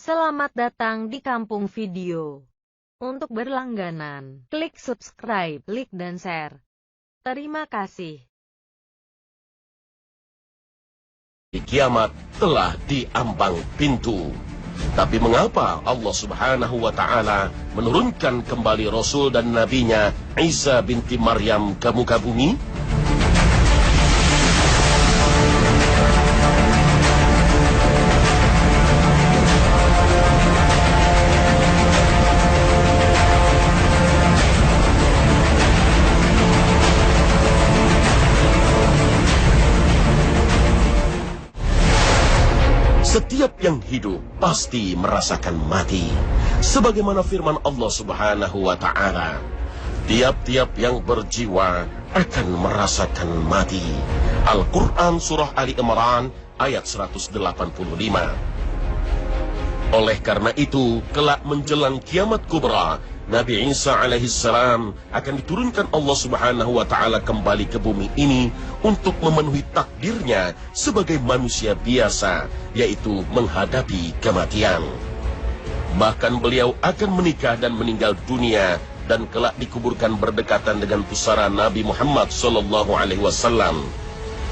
Selamat datang di Kampung Video. Untuk berlangganan, klik subscribe, like dan share. Terima kasih. Kiamat telah diambang pintu. Tapi mengapa Allah Subhanahu wa Ta'ala menurunkan kembali Rasul dan Nabinya Isa binti Maryam ke muka bumi? Setiap yang hidup pasti merasakan mati. Sebagaimana firman Allah Subhanahu wa Ta'ala, tiap-tiap yang berjiwa akan merasakan mati. Al-Quran Surah Ali Imran ayat 185. Oleh karena itu, kelak menjelang kiamat kubra, Nabi Isa alaihissalam akan diturunkan Allah Subhanahu wa Ta'ala kembali ke bumi ini untuk memenuhi takdirnya sebagai manusia biasa, yaitu menghadapi kematian. Bahkan beliau akan menikah dan meninggal dunia dan kelak dikuburkan berdekatan dengan pusara Nabi Muhammad SAW.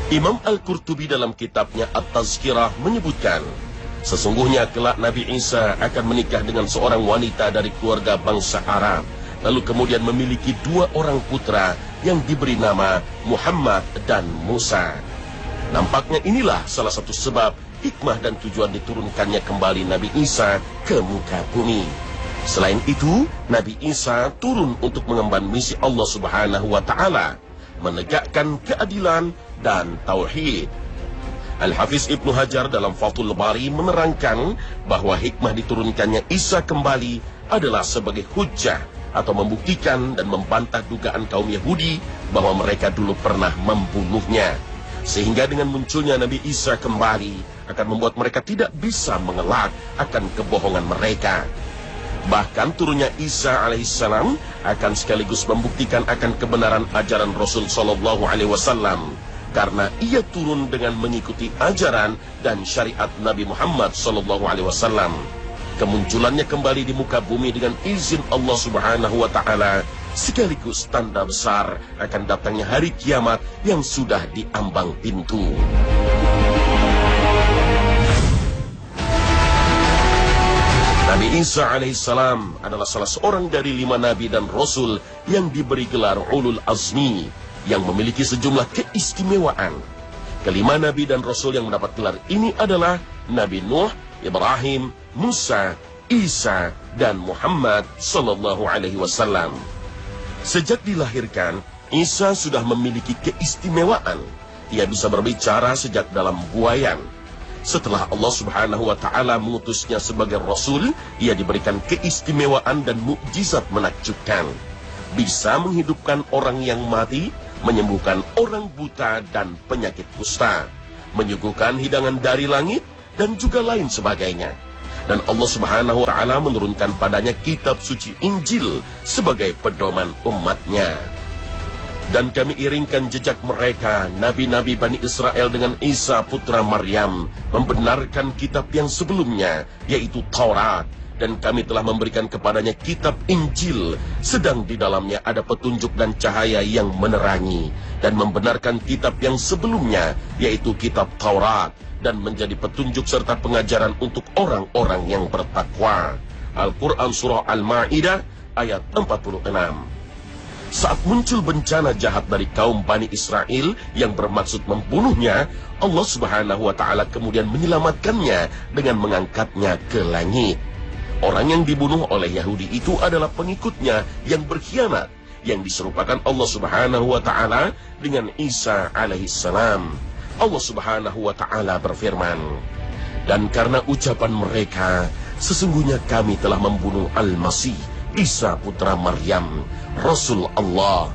Imam Al-Qurtubi dalam kitabnya At-Tazkirah menyebutkan, sesungguhnya kelak Nabi Isa akan menikah dengan seorang wanita dari keluarga bangsa Arab, lalu kemudian memiliki 2 orang putra yang diberi nama Muhammad dan Musa. Nampaknya inilah salah satu sebab, hikmah dan tujuan diturunkannya kembali Nabi Isa ke muka bumi. Selain itu, Nabi Isa turun untuk mengemban misi Allah Subhanahu wa Ta'ala, menegakkan keadilan dan tauhid. Al-Hafiz Ibnu Hajar dalam Fathul Bari menerangkan bahwa hikmah diturunkannya Isa kembali adalah sebagai hujjah atau membuktikan dan membantah dugaan kaum Yahudi bahwa mereka dulu pernah membunuhnya. Sehingga dengan munculnya Nabi Isa kembali akan membuat mereka tidak bisa mengelak akan kebohongan mereka. Bahkan turunnya Isa alaihissalam akan sekaligus membuktikan akan kebenaran ajaran Rasul sallallahu alaihi wasallam, karena ia turun dengan mengikuti ajaran dan syariat Nabi Muhammad SAW. Kemunculannya kembali di muka bumi dengan izin Allah Subhanahu wa Ta'ala sekaligus tanda besar akan datangnya hari kiamat yang sudah diambang pintu. Nabi Isa alaihissalam adalah salah seorang dari 5 nabi dan rasul yang diberi gelar Ulul Azmi, yang memiliki sejumlah keistimewaan. Kelima nabi dan rasul yang mendapat gelar ini adalah Nabi Nuh, Ibrahim, Musa, Isa, dan Muhammad sallallahu alaihi wasallam. Sejak dilahirkan, Isa sudah memiliki keistimewaan. Ia bisa berbicara sejak dalam buayan. Setelah Allah Subhanahu wa Ta'ala mengutusnya sebagai rasul, ia diberikan keistimewaan dan mukjizat menakjubkan. Bisa menghidupkan orang yang mati, menyembuhkan orang buta dan penyakit kusta, menyuguhkan hidangan dari langit, dan juga lain sebagainya. Dan Allah Subhanahu wa Ta'ala menurunkan padanya kitab suci Injil sebagai pedoman umatnya. Dan kami iringkan jejak mereka, nabi-nabi Bani Israel dengan Isa putra Maryam, membenarkan kitab yang sebelumnya, yaitu Taurat. Dan kami telah memberikan kepadanya kitab Injil, sedang di dalamnya ada petunjuk dan cahaya yang menerangi, dan membenarkan kitab yang sebelumnya, yaitu kitab Taurat, dan menjadi petunjuk serta pengajaran untuk orang-orang yang bertakwa. Al-Quran Surah Al-Ma'idah ayat 46. Saat muncul bencana jahat dari kaum Bani Israel yang bermaksud membunuhnya, Allah Subhanahu wa Ta'ala kemudian menyelamatkannya dengan mengangkatnya ke langit. Orang yang dibunuh oleh Yahudi itu adalah pengikutnya yang berkhianat, yang diserupakan Allah Subhanahu wa Ta'ala dengan Isa alaihissalam. Allah Subhanahu wa Ta'ala berfirman, dan karena ucapan mereka, sesungguhnya kami telah membunuh Al-Masih, Isa putra Maryam, Rasul Allah.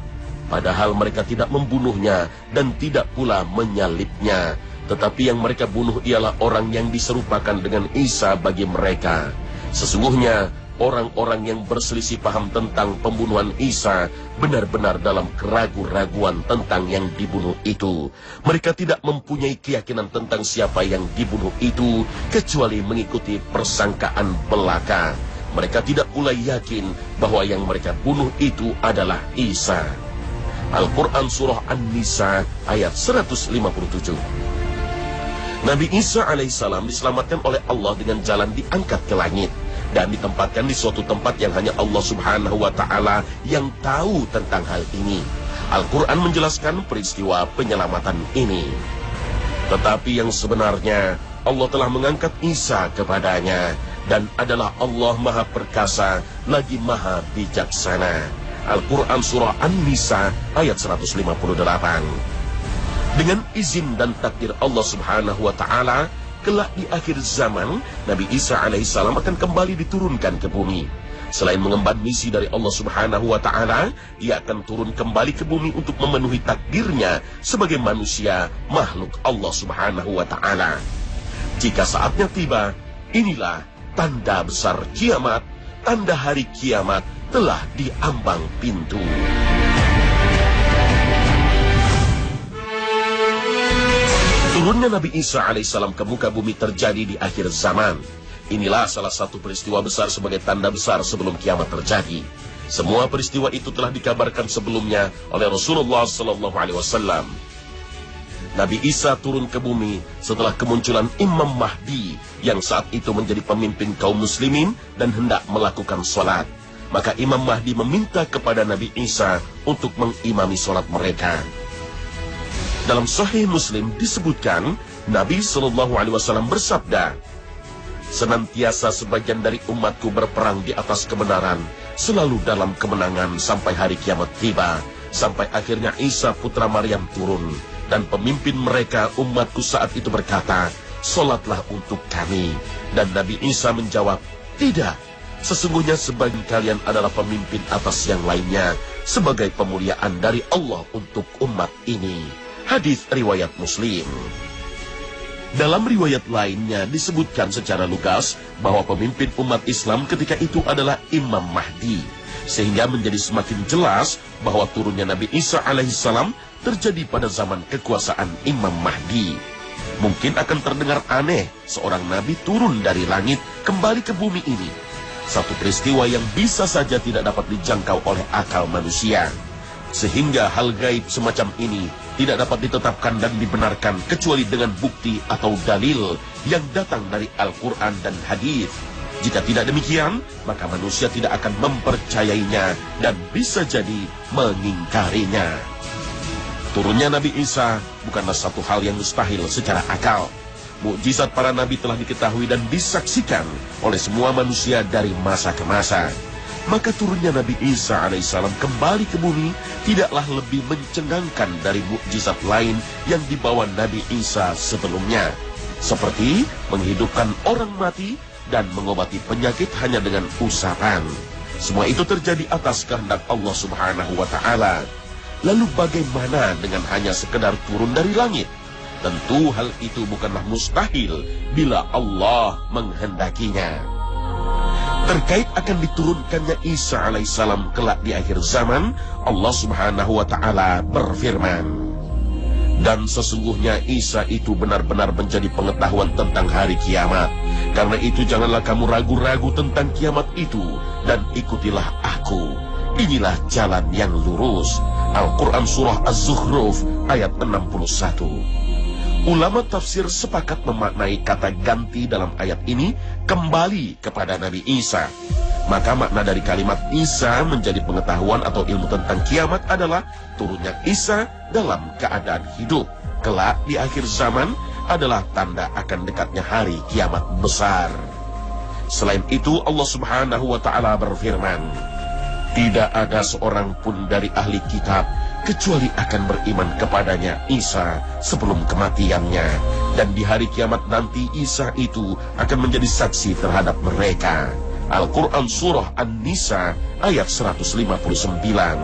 Padahal mereka tidak membunuhnya dan tidak pula menyalibnya, tetapi yang mereka bunuh ialah orang yang diserupakan dengan Isa bagi mereka. Sesungguhnya orang-orang yang berselisih paham tentang pembunuhan Isa benar-benar dalam keraguan-raguan tentang yang dibunuh itu. Mereka tidak mempunyai keyakinan tentang siapa yang dibunuh itu, kecuali mengikuti persangkaan belaka. Mereka tidak pula yakin bahwa yang mereka bunuh itu adalah Isa. Al-Quran Surah An-Nisa ayat 157. Nabi Isa alaihissalam diselamatkan oleh Allah dengan jalan diangkat ke langit dan ditempatkan di suatu tempat yang hanya Allah subhanahu wa ta'ala yang tahu tentang hal ini. Al-Quran menjelaskan peristiwa penyelamatan ini. Tetapi yang sebenarnya, Allah telah mengangkat Isa kepadanya, dan adalah Allah Maha Perkasa lagi Maha Bijaksana. Al-Quran Surah An-Nisa ayat 158. Dengan izin dan takdir Allah subhanahu wa ta'ala, kelak di akhir zaman, Nabi Isa alaihissalam akan kembali diturunkan ke bumi. Selain mengemban misi dari Allah subhanahu wa ta'ala, ia akan turun kembali ke bumi untuk memenuhi takdirnya sebagai manusia, makhluk Allah subhanahu wa ta'ala. Jika saatnya tiba, inilah tanda besar kiamat, tanda hari kiamat telah diambang pintu. Turunnya Nabi Isa alaihissalam ke muka bumi terjadi di akhir zaman. Inilah salah satu peristiwa besar sebagai tanda besar sebelum kiamat terjadi. Semua peristiwa itu telah dikabarkan sebelumnya oleh Rasulullah SAW. Nabi Isa turun ke bumi setelah kemunculan Imam Mahdi yang saat itu menjadi pemimpin kaum muslimin dan hendak melakukan sholat. Maka Imam Mahdi meminta kepada Nabi Isa untuk mengimami sholat mereka. Dalam Sahih Muslim disebutkan, Nabi SAW bersabda, "Senantiasa sebagian dari umatku berperang di atas kebenaran, selalu dalam kemenangan sampai hari kiamat tiba, sampai akhirnya Isa putra Maryam turun. Dan pemimpin mereka umatku saat itu berkata, sholatlah untuk kami." Dan Nabi Isa menjawab, "Tidak, sesungguhnya sebagian kalian adalah pemimpin atas yang lainnya, sebagai pemuliaan dari Allah untuk umat ini." Hadis riwayat Muslim. Dalam riwayat lainnya disebutkan secara lugas bahwa pemimpin umat Islam ketika itu adalah Imam Mahdi, sehingga menjadi semakin jelas bahwa turunnya Nabi Isa alaihissalam terjadi pada zaman kekuasaan Imam Mahdi. Mungkin akan terdengar aneh seorang nabi turun dari langit kembali ke bumi ini. Satu peristiwa yang bisa saja tidak dapat dijangkau oleh akal manusia. Sehingga hal gaib semacam ini tidak dapat ditetapkan dan dibenarkan kecuali dengan bukti atau dalil yang datang dari Al-Quran dan hadis. Jika tidak demikian, maka manusia tidak akan mempercayainya dan bisa jadi mengingkarinya. Turunnya Nabi Isa bukanlah satu hal yang mustahil secara akal. Mukjizat para nabi telah diketahui dan disaksikan oleh semua manusia dari masa ke masa. Maka turunnya Nabi Isa alaihissalam kembali ke bumi tidaklah lebih mencengangkan dari mukjizat lain yang dibawa Nabi Isa sebelumnya, seperti menghidupkan orang mati dan mengobati penyakit hanya dengan usapan. Semua itu terjadi atas kehendak Allah subhanahu wa ta'ala. Lalu bagaimana dengan hanya sekedar turun dari langit? Tentu hal itu bukanlah mustahil bila Allah menghendakinya. Terkait akan diturunkannya Isa alaihissalam kelak di akhir zaman, Allah subhanahu wa ta'ala berfirman, "Dan sesungguhnya Isa itu benar-benar menjadi pengetahuan tentang hari kiamat. Karena itu janganlah kamu ragu-ragu tentang kiamat itu, dan ikutilah aku. Inilah jalan yang lurus." Al-Quran Surah Az-Zukhruf ayat 61. Ulama tafsir sepakat memaknai kata ganti dalam ayat ini kembali kepada Nabi Isa. Maka makna dari kalimat Isa menjadi pengetahuan atau ilmu tentang kiamat adalah turunnya Isa dalam keadaan hidup. Kelak di akhir zaman adalah tanda akan dekatnya hari kiamat besar. Selain itu Allah subhanahu wa ta'ala berfirman, "Tidak ada seorang pun dari ahli kitab kecuali akan beriman kepadanya Isa sebelum kematiannya. Dan di hari kiamat nanti Isa itu akan menjadi saksi terhadap mereka." Al-Quran Surah An-Nisa ayat 159.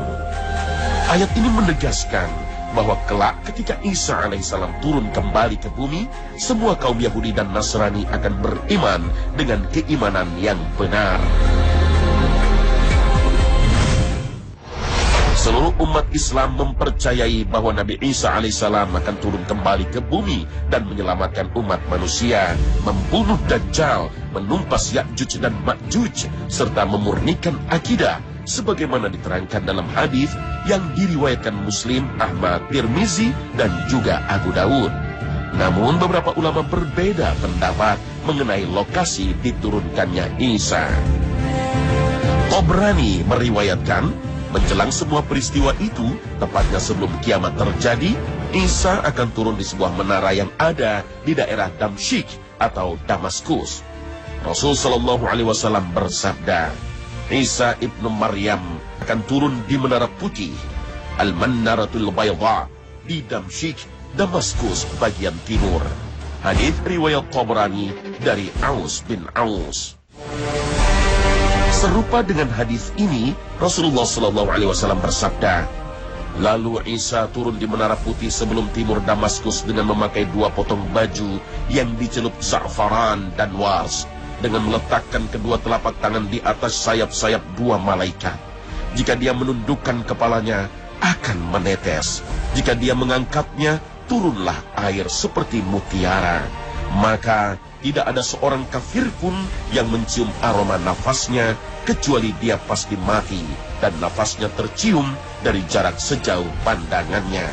Ayat ini menegaskan bahwa kelak ketika Isa alaihissalam turun kembali ke bumi, semua kaum Yahudi dan Nasrani akan beriman dengan keimanan yang benar. Seluruh umat Islam mempercayai bahwa Nabi Isa alaihissalam akan turun kembali ke bumi dan menyelamatkan umat manusia, membunuh Dajjal, menumpas Ya'juj dan Ma'juj, serta memurnikan akidah, sebagaimana diterangkan dalam hadis yang diriwayatkan Muslim, Ahmad, Tirmizi, dan juga Abu Dawud. Namun beberapa ulama berbeda pendapat mengenai lokasi diturunkannya Isa. Tabrani meriwayatkan, menjelang semua peristiwa itu, tepatnya sebelum kiamat terjadi, Isa akan turun di sebuah menara yang ada di daerah Damsyik atau Damaskus. Rasul Shallallahu Alaihi Wasallam bersabda, Isa ibnu Maryam akan turun di menara putih, Al-Mannaratul Bayda, di Damsyik, Damaskus bagian timur. Hadits riwayat Tabrani dari Aus bin Aus. Serupa dengan hadis ini, Rasulullah SAW bersabda, lalu Isa turun di menara putih sebelum timur Damaskus dengan memakai 2 potong baju yang dicelup za'faran dan wars, dengan meletakkan kedua telapak tangan di atas sayap-sayap 2 malaikat. Jika dia menundukkan kepalanya, akan menetes. Jika dia mengangkatnya, turunlah air seperti mutiara. Maka tidak ada seorang kafir pun yang mencium aroma nafasnya, kecuali dia pasti mati dan nafasnya tercium dari jarak sejauh pandangannya.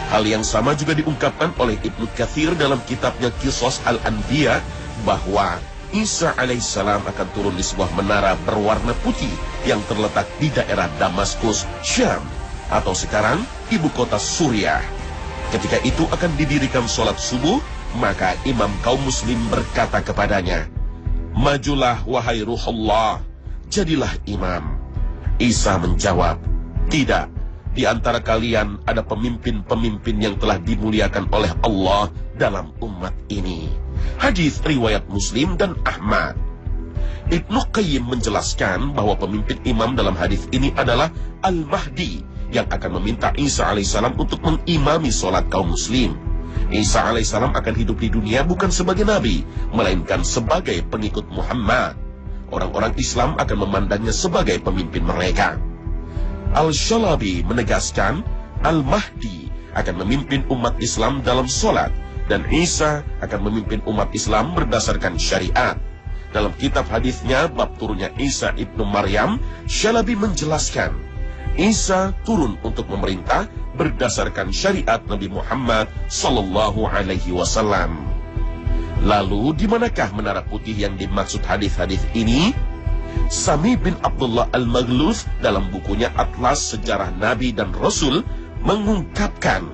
Hal yang sama juga diungkapkan oleh Ibnu Katsir dalam kitabnya Qisas Al-Anbiya, bahwa Isa alaihissalam akan turun di sebuah menara berwarna putih yang terletak di daerah Damaskus, Syam, atau sekarang ibu kota Suriah. Ketika itu akan didirikan sholat subuh, maka imam kaum muslim berkata kepadanya, majulah wahai Ruhullah, jadilah imam. Isa menjawab, tidak, di antara kalian ada pemimpin-pemimpin yang telah dimuliakan oleh Allah dalam umat ini. Hadis riwayat Muslim dan Ahmad. Ibnu Qayyim menjelaskan bahwa pemimpin imam dalam hadis ini adalah Al-Mahdi, yang akan meminta Isa alaihissalam untuk mengimami sholat kaum muslim. Isa alaihissalam akan hidup di dunia bukan sebagai nabi, melainkan sebagai pengikut Muhammad. Orang-orang Islam akan memandangnya sebagai pemimpin mereka. Al-Shalabi menegaskan, Al-Mahdi akan memimpin umat Islam dalam sholat, dan Isa akan memimpin umat Islam berdasarkan syariat. Dalam kitab hadisnya bab turunnya Isa ibnu Maryam, Shalabi menjelaskan, Isa turun untuk memerintah berdasarkan syariat Nabi Muhammad Sallallahu Alaihi Wasallam. Lalu, di manakah menara putih yang dimaksud hadis-hadis ini? Sami bin Abdullah Al-Maghluz dalam bukunya Atlas Sejarah Nabi dan Rasul mengungkapkan,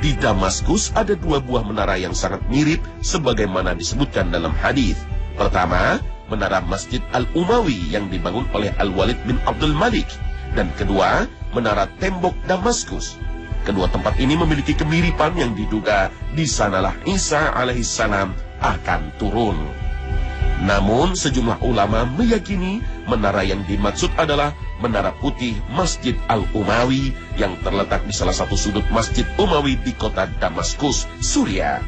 di Damaskus ada 2 buah menara yang sangat mirip sebagaimana disebutkan dalam hadis. Pertama, menara Masjid Al-Umawi yang dibangun oleh Al-Walid bin Abdul Malik, dan kedua, menara tembok Damaskus. Kedua tempat ini memiliki kemiripan yang diduga di sanalah Isa alaihissalam akan turun. Namun sejumlah ulama meyakini menara yang dimaksud adalah menara putih Masjid Al-Umawi yang terletak di salah satu sudut Masjid Umawi di kota Damaskus, Suriah.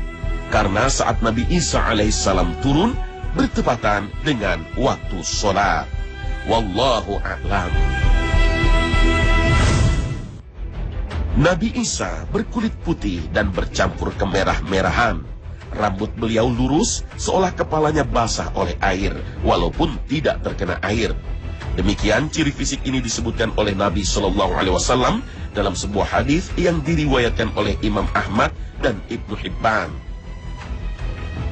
Karena saat Nabi Isa alaihissalam turun bertepatan dengan waktu sholat. Wallahu a'lam. Nabi Isa berkulit putih dan bercampur kemerah-merahan. Rambut beliau lurus, seolah kepalanya basah oleh air, walaupun tidak terkena air. Demikian ciri fisik ini disebutkan oleh Nabi Shallallahu Alaihi Wasallam dalam sebuah hadis yang diriwayatkan oleh Imam Ahmad dan Ibnu Hibban.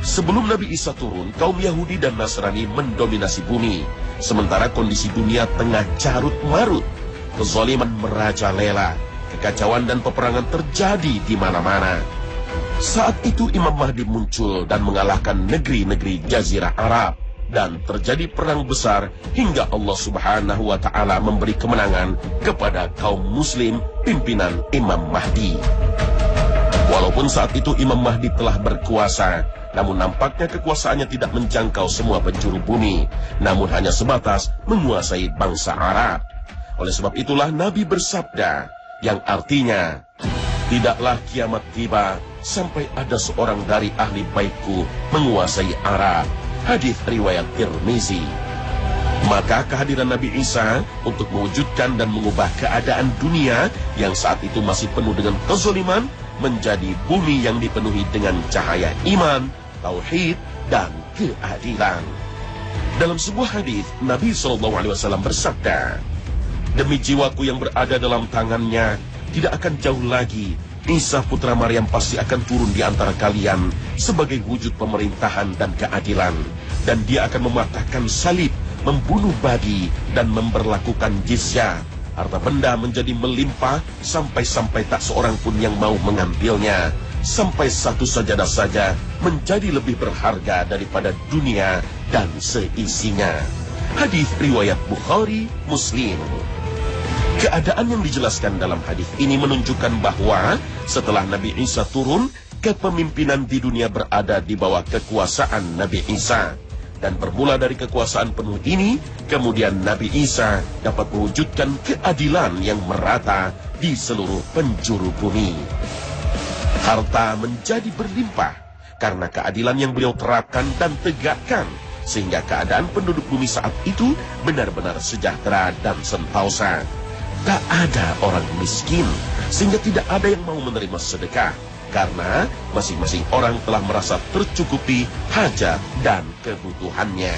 Sebelum Nabi Isa turun, kaum Yahudi dan Nasrani mendominasi bumi, sementara kondisi dunia tengah carut marut. Kezaliman merajalela, kekacauan dan peperangan terjadi di mana-mana. Saat itu Imam Mahdi muncul dan mengalahkan negeri-negeri Jazirah Arab, dan terjadi perang besar hingga Allah Subhanahu wa Ta'ala memberi kemenangan kepada kaum Muslim pimpinan Imam Mahdi. Walaupun saat itu Imam Mahdi telah berkuasa, namun nampaknya kekuasaannya tidak menjangkau semua penjuru bumi, namun hanya sebatas menguasai bangsa Arab. Oleh sebab itulah Nabi bersabda, yang artinya, tidaklah kiamat tiba sampai ada seorang dari ahli baitku menguasai Arab. Hadis riwayat Tirmizi. Maka kehadiran Nabi Isa untuk mewujudkan dan mengubah keadaan dunia yang saat itu masih penuh dengan kezaliman menjadi bumi yang dipenuhi dengan cahaya iman, tauhid, dan keadilan. Dalam sebuah hadis, Nabi SAW bersabda, "Demi jiwaku yang berada dalam tangannya, tidak akan jauh lagi Isa putra Maryam pasti akan turun di antara kalian sebagai wujud pemerintahan dan keadilan. Dan dia akan mematahkan salib, membunuh babi, dan memberlakukan jizyah. Harta benda menjadi melimpah sampai-sampai tak seorang pun yang mau mengambilnya. Sampai satu sajadah saja menjadi lebih berharga daripada dunia dan seisinya." Hadis riwayat Bukhari, Muslim. Keadaan yang dijelaskan dalam hadis ini menunjukkan bahwa setelah Nabi Isa turun, kepemimpinan di dunia berada di bawah kekuasaan Nabi Isa. Dan bermula dari kekuasaan penuh ini, kemudian Nabi Isa dapat mewujudkan keadilan yang merata di seluruh penjuru bumi. Harta menjadi berlimpah karena keadilan yang beliau terapkan dan tegakkan, sehingga keadaan penduduk bumi saat itu benar-benar sejahtera dan sentosa. Tak ada orang miskin, sehingga tidak ada yang mau menerima sedekah, karena masing-masing orang telah merasa tercukupi hajat dan kebutuhannya.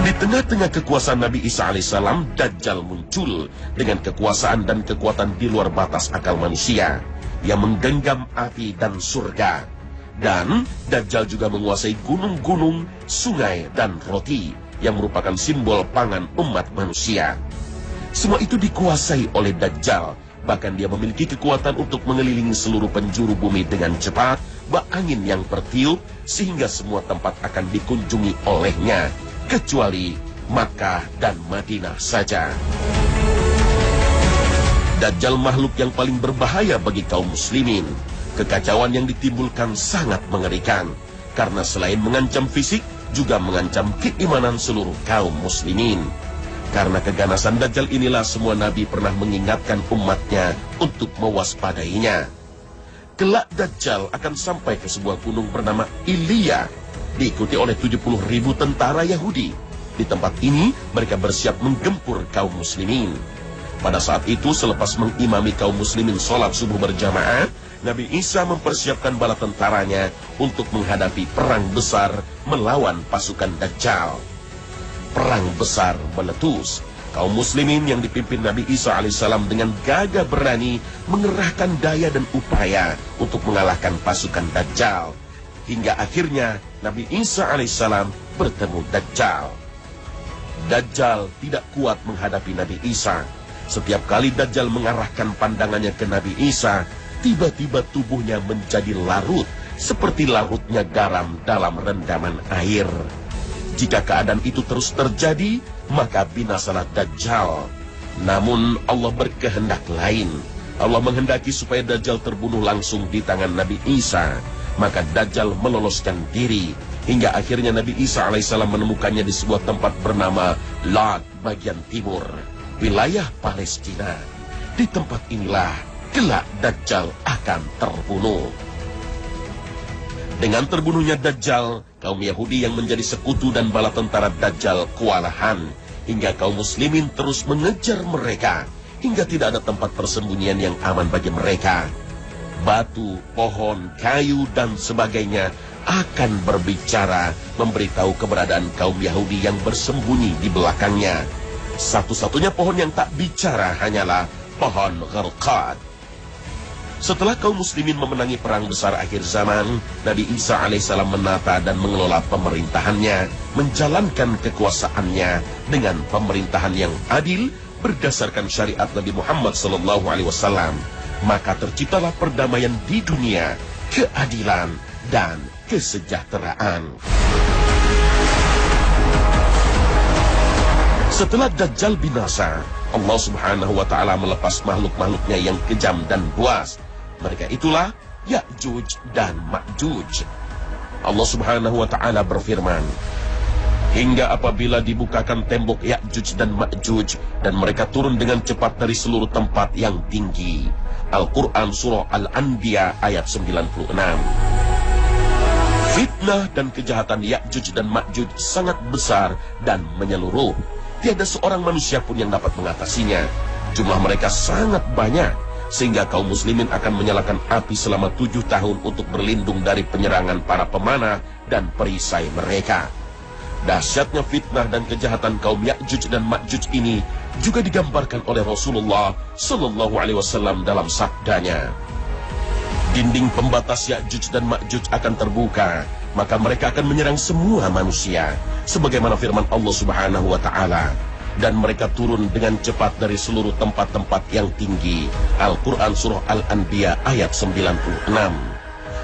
Di tengah-tengah kekuasaan Nabi Isa alaihissalam, Dajjal muncul dengan kekuasaan dan kekuatan di luar batas akal manusia, yang menggenggam api dan surga. Dan Dajjal juga menguasai gunung-gunung, sungai, dan roti yang merupakan simbol pangan umat manusia. Semua itu dikuasai oleh Dajjal. Bahkan dia memiliki kekuatan untuk mengelilingi seluruh penjuru bumi dengan cepat, bak angin yang bertiup, sehingga semua tempat akan dikunjungi olehnya, kecuali Makkah dan Madinah saja. Dajjal makhluk yang paling berbahaya bagi kaum muslimin. Kekacauan yang ditimbulkan sangat mengerikan, karena selain mengancam fisik, juga mengancam keimanan seluruh kaum muslimin. Karena keganasan Dajjal inilah semua nabi pernah mengingatkan umatnya untuk mewaspadainya. Kelak Dajjal akan sampai ke sebuah gunung bernama Ilya, diikuti oleh 70.000 tentara Yahudi. Di tempat ini mereka bersiap menggempur kaum muslimin. Pada saat itu, selepas mengimami kaum muslimin sholat subuh berjamaah, Nabi Isa mempersiapkan bala tentaranya untuk menghadapi perang besar melawan pasukan Dajjal. Perang besar meletus. Kaum muslimin yang dipimpin Nabi Isa alaihissalam dengan gagah berani mengerahkan daya dan upaya untuk mengalahkan pasukan Dajjal. Hingga akhirnya Nabi Isa alaihissalam bertemu Dajjal. Dajjal tidak kuat menghadapi Nabi Isa. Setiap kali Dajjal mengarahkan pandangannya ke Nabi Isa, tiba-tiba tubuhnya menjadi larut, seperti larutnya garam dalam rendaman air. Jika keadaan itu terus terjadi, maka binasalah Dajjal. Namun Allah berkehendak lain. Allah menghendaki supaya Dajjal terbunuh langsung di tangan Nabi Isa. Maka Dajjal meloloskan diri, hingga akhirnya Nabi Isa alaihissalam menemukannya di sebuah tempat bernama Lat bagian timur, wilayah Palestina. Di tempat inilah kelak Dajjal akan terbunuh. Dengan terbunuhnya Dajjal, kaum Yahudi yang menjadi sekutu dan bala tentara Dajjal kewalahan, hingga kaum muslimin terus mengejar mereka, hingga tidak ada tempat persembunyian yang aman bagi mereka. Batu, pohon, kayu, dan sebagainya akan berbicara, memberitahu keberadaan kaum Yahudi yang bersembunyi di belakangnya. Satu-satunya pohon yang tak bicara hanyalah pohon Gharqad. Setelah kaum muslimin memenangi perang besar akhir zaman, Nabi Isa alaihissalam menata dan mengelola pemerintahannya, menjalankan kekuasaannya dengan pemerintahan yang adil berdasarkan syariat Nabi Muhammad SAW. Maka terciptalah perdamaian di dunia, keadilan, dan kesejahteraan. Setelah Dajjal binasa, Allah Subhanahu wa Ta'ala melepas makhluk-makhluknya yang kejam dan buas. Mereka itulah Ya'juj dan Ma'juj. Allah Subhanahu wa Ta'ala berfirman, hingga apabila dibukakan tembok Ya'juj dan Ma'juj, dan mereka turun dengan cepat dari seluruh tempat yang tinggi. Al-Quran Surah Al-Anbiya ayat 96. Fitnah dan kejahatan Ya'juj dan Ma'juj sangat besar dan menyeluruh. Tiada seorang manusia pun yang dapat mengatasinya. Jumlah mereka sangat banyak, sehingga kaum muslimin akan menyalakan api selama 7 tahun untuk berlindung dari penyerangan para pemanah dan perisai mereka. Dahsyatnya fitnah dan kejahatan kaum Ya'juj dan Ma'juj ini juga digambarkan oleh Rasulullah Sallallahu Alaihi Wasallam dalam sabdanya. Dinding pembatas Ya'juj dan Ma'juj akan terbuka, maka mereka akan menyerang semua manusia, sebagaimana firman Allah Subhanahu wa Ta'ala. Dan mereka turun dengan cepat dari seluruh tempat-tempat yang tinggi. Al-Quran Surah Al-Anbiya ayat 96.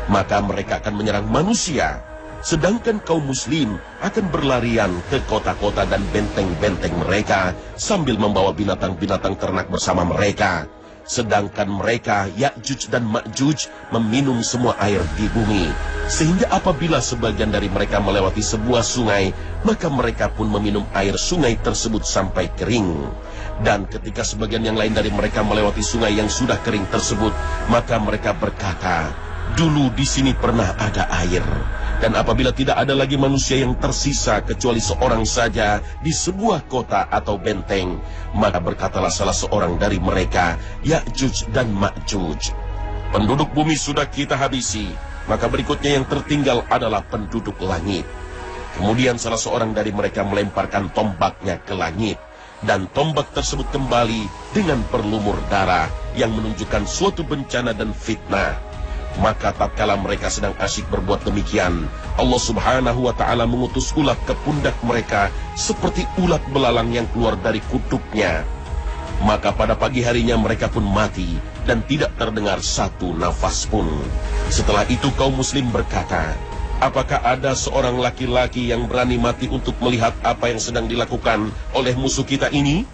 Maka mereka akan menyerang manusia, sedangkan kaum muslim akan berlarian ke kota-kota dan benteng-benteng mereka sambil membawa binatang-binatang ternak bersama mereka. Sedangkan mereka, Ya'juj dan Ma'juj, meminum semua air di bumi. Sehingga apabila sebagian dari mereka melewati sebuah sungai, maka mereka pun meminum air sungai tersebut sampai kering. Dan ketika sebagian yang lain dari mereka melewati sungai yang sudah kering tersebut, maka mereka berkata, dulu di sini pernah ada air. Dan apabila tidak ada lagi manusia yang tersisa kecuali seorang saja di sebuah kota atau benteng, maka berkatalah salah seorang dari mereka, Ya'juj dan Ma'juj, penduduk bumi sudah kita habisi, maka berikutnya yang tertinggal adalah penduduk langit. Kemudian salah seorang dari mereka melemparkan tombaknya ke langit, dan tombak tersebut kembali dengan berlumur darah yang menunjukkan suatu bencana dan fitnah. Maka tatkala mereka sedang asyik berbuat demikian, Allah Subhanahu wa Ta'ala mengutus ulat ke pundak mereka seperti ulat belalang yang keluar dari kutubnya. Maka pada pagi harinya mereka pun mati dan tidak terdengar satu nafas pun. Setelah itu kaum muslim berkata, apakah ada seorang laki-laki yang berani mati untuk melihat apa yang sedang dilakukan oleh musuh kita ini?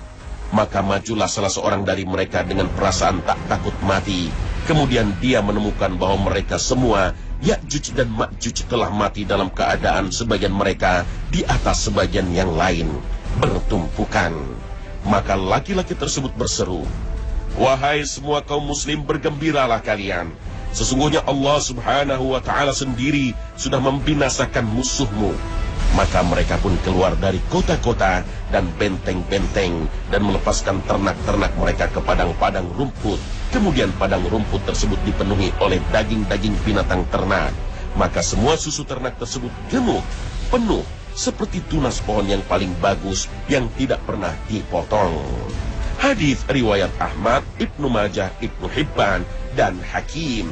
Maka majulah salah seorang dari mereka dengan perasaan tak takut mati. Kemudian dia menemukan bahwa mereka semua, Ya'juj dan Ma'juj, telah mati dalam keadaan sebagian mereka di atas sebagian yang lain, bertumpukan. Maka laki-laki tersebut berseru, wahai semua kaum muslim, bergembiralah kalian. Sesungguhnya Allah Subhanahu wa Ta'ala sendiri sudah membinasakan musuhmu. Maka mereka pun keluar dari kota-kota dan benteng-benteng dan melepaskan ternak-ternak mereka ke padang-padang rumput. Kemudian padang rumput tersebut dipenuhi oleh daging-daging binatang ternak. Maka semua susu ternak tersebut gemuk, penuh, seperti tunas pohon yang paling bagus yang tidak pernah dipotong. Hadis riwayat Ahmad, Ibnu Majah, Ibnu Hibban, dan Hakim.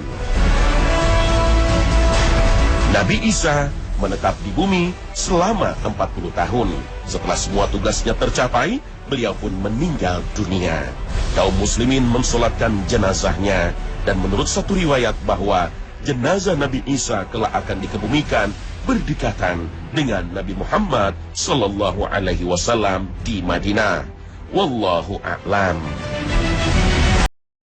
Nabi Isa menetap di bumi selama 40 tahun. Setelah semua tugasnya tercapai, beliau pun meninggal dunia. Kaum muslimin mensolatkan jenazahnya, dan menurut satu riwayat bahwa jenazah Nabi Isa kelak akan dikebumikan berdekatan dengan Nabi Muhammad Sallallahu Alaihi Wasallam di Madinah. Wallahu a'lam.